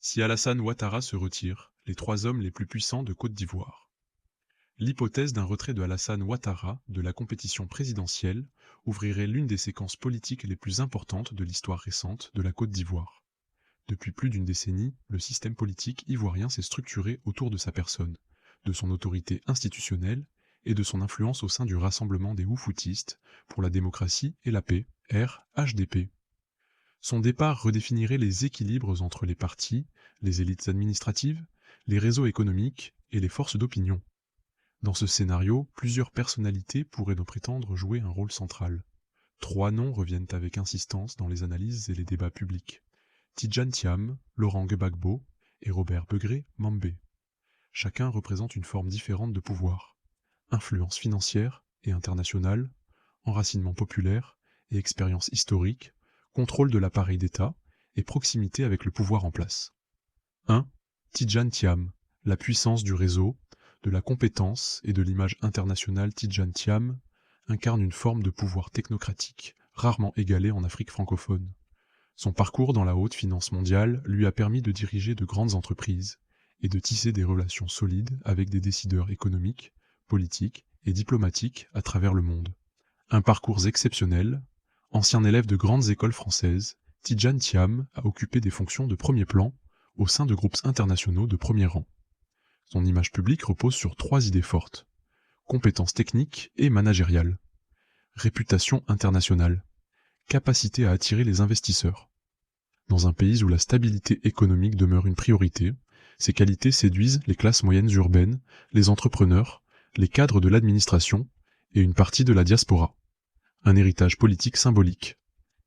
Si Alassane Ouattara se retire, les 3 hommes les plus puissants de Côte d'Ivoire. L'hypothèse d'un retrait de Alassane Ouattara de la compétition présidentielle ouvrirait l'une des séquences politiques les plus importantes de l'histoire récente de la Côte d'Ivoire. Depuis plus d'une décennie, le système politique ivoirien s'est structuré autour de sa personne, de son autorité institutionnelle et de son influence au sein du Rassemblement des Oufoutistes pour la démocratie et la paix, RHDP. Son départ redéfinirait les équilibres entre les partis, les élites administratives, les réseaux économiques et les forces d'opinion. Dans ce scénario, plusieurs personnalités pourraient donc prétendre jouer un rôle central. 3 noms reviennent avec insistance dans les analyses et les débats publics. Tidjane Thiam, Laurent Gbagbo et Robert Begré Mambé. Chacun représente une forme différente de pouvoir. Influence financière et internationale, enracinement populaire et expérience historique, contrôle de l'appareil d'État et proximité avec le pouvoir en place. 1. Tidjane Thiam, la puissance du réseau, de la compétence et de l'image internationale. Tidjane Thiam incarne une forme de pouvoir technocratique, rarement égalée en Afrique francophone. Son parcours dans la haute finance mondiale lui a permis de diriger de grandes entreprises et de tisser des relations solides avec des décideurs économiques, politiques et diplomatiques à travers le monde. Un parcours exceptionnel, ancien élève de grandes écoles françaises, Tidjane Thiam a occupé des fonctions de premier plan au sein de groupes internationaux de premier rang. Son image publique repose sur 3 idées fortes: compétences techniques et managériales, réputation internationale, capacité à attirer les investisseurs. Dans un pays où la stabilité économique demeure une priorité, ces qualités séduisent les classes moyennes urbaines, les entrepreneurs, les cadres de l'administration et une partie de la diaspora. Un héritage politique symbolique.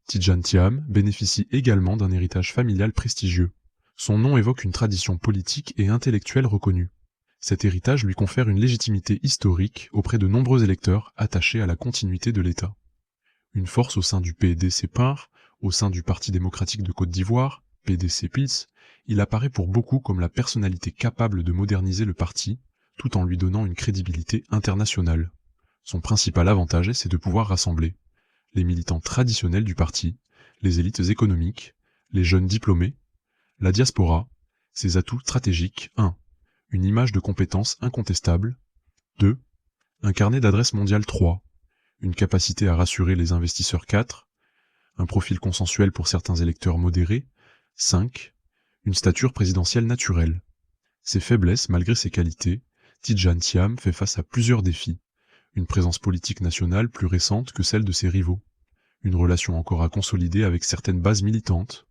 Tidjane Thiam bénéficie également d'un héritage familial prestigieux. Son nom évoque une tradition politique et intellectuelle reconnue. Cet héritage lui confère une légitimité historique auprès de nombreux électeurs attachés à la continuité de l'État. Une force au sein du PDC-PAR, au sein du Parti démocratique de Côte d'Ivoire, PDC-PIS, il apparaît pour beaucoup comme la personnalité capable de moderniser le parti, tout en lui donnant une crédibilité internationale. Son principal avantage, c'est de pouvoir rassembler les militants traditionnels du parti, les élites économiques, les jeunes diplômés, la diaspora, ses atouts stratégiques. 1. Une image de compétence incontestable. 2. Un carnet d'adresses mondial. 3. Une capacité à rassurer les investisseurs. 4. Un profil consensuel pour certains électeurs modérés. 5. Une stature présidentielle naturelle. Ses faiblesses, malgré ses qualités, Tidjane Thiam fait face à plusieurs défis. Une présence politique nationale plus récente que celle de ses rivaux. Une relation encore à consolider avec certaines bases militantes.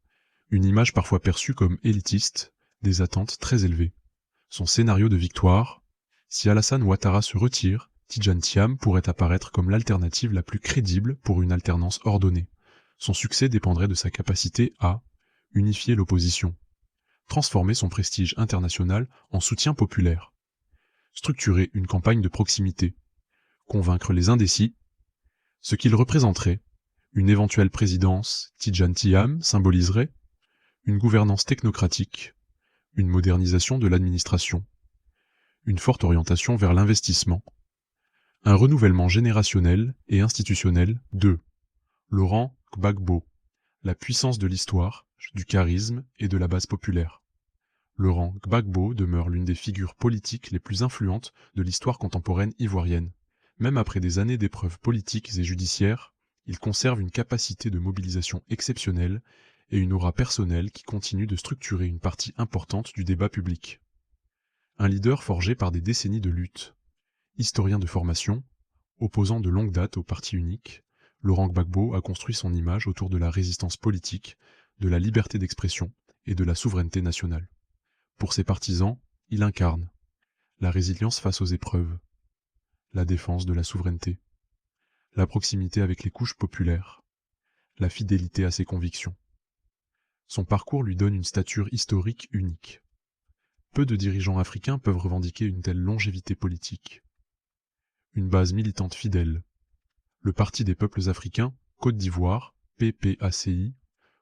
Une image parfois perçue comme élitiste, des attentes très élevées. Son scénario de victoire: si Alassane Ouattara se retire, Tidjane Thiam pourrait apparaître comme l'alternative la plus crédible pour une alternance ordonnée. Son succès dépendrait de sa capacité à unifier l'opposition, transformer son prestige international en soutien populaire, structurer une campagne de proximité, convaincre les indécis. Ce qu'il représenterait: une éventuelle présidence, Tidjane Thiam symboliserait une gouvernance technocratique, une modernisation de l'administration, une forte orientation vers l'investissement, un renouvellement générationnel et institutionnel. 2. Laurent Gbagbo, la puissance de l'histoire, du charisme et de la base populaire. Laurent Gbagbo demeure l'une des figures politiques les plus influentes de l'histoire contemporaine ivoirienne. Même après des années d'épreuves politiques et judiciaires, il conserve une capacité de mobilisation exceptionnelle et une aura personnelle qui continue de structurer une partie importante du débat public. Un leader forgé par des décennies de lutte. Historien de formation, opposant de longue date au parti unique, Laurent Gbagbo a construit son image autour de la résistance politique, de la liberté d'expression et de la souveraineté nationale. Pour ses partisans, il incarne la résilience face aux épreuves, la défense de la souveraineté, la proximité avec les couches populaires, la fidélité à ses convictions. Son parcours lui donne une stature historique unique. Peu de dirigeants africains peuvent revendiquer une telle longévité politique. Une base militante fidèle. Le Parti des peuples africains, Côte d'Ivoire, PPACI,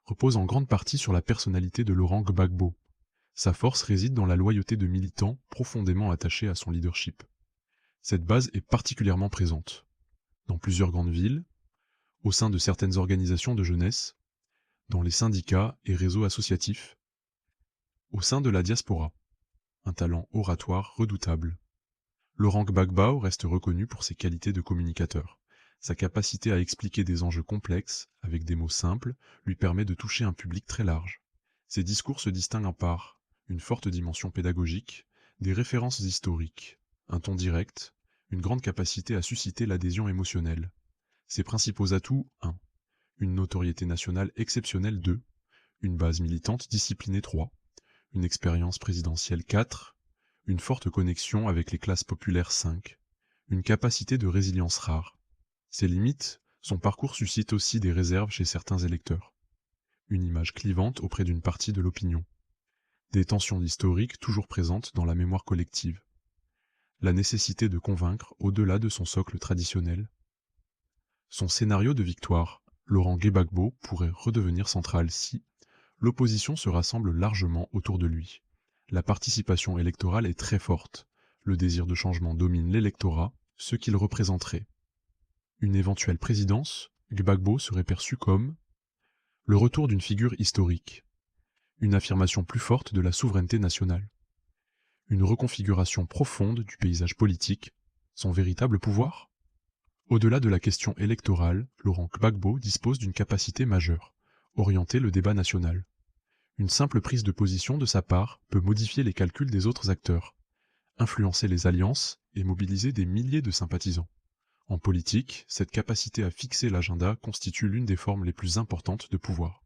repose en grande partie sur la personnalité de Laurent Gbagbo. Sa force réside dans la loyauté de militants profondément attachés à son leadership. Cette base est particulièrement présente dans plusieurs grandes villes, au sein de certaines organisations de jeunesse, dans les syndicats et réseaux associatifs, Au sein de la diaspora, un talent oratoire redoutable. Laurent Gbagbo reste reconnu pour ses qualités de communicateur. Sa capacité à expliquer des enjeux complexes, avec des mots simples, lui permet de toucher un public très large. Ses discours se distinguent par une forte dimension pédagogique, des références historiques, un ton direct, une grande capacité à susciter l'adhésion émotionnelle. Ses principaux atouts 1. Une notoriété nationale exceptionnelle 2. Une base militante disciplinée 3. Une expérience présidentielle 4. Une forte connexion avec les classes populaires 5. Une capacité de résilience rare. Ses limites, son parcours suscite aussi des réserves chez certains électeurs. Une image clivante auprès d'une partie de l'opinion. Des tensions historiques toujours présentes dans la mémoire collective. La nécessité de convaincre au-delà de son socle traditionnel. Son scénario de victoire, Laurent Gbagbo, pourrait redevenir central si l'opposition se rassemble largement autour de lui. La participation électorale est très forte. Le désir de changement domine l'électorat, ce qu'il représenterait. Une éventuelle présidence, Gbagbo serait perçu comme le retour d'une figure historique, une affirmation plus forte de la souveraineté nationale, une reconfiguration profonde du paysage politique, son véritable pouvoir. Au-delà de la question électorale, Laurent Gbagbo dispose d'une capacité majeure, orienter le débat national. Une simple prise de position de sa part peut modifier les calculs des autres acteurs, influencer les alliances et mobiliser des milliers de sympathisants. En politique, cette capacité à fixer l'agenda constitue l'une des formes les plus importantes de pouvoir.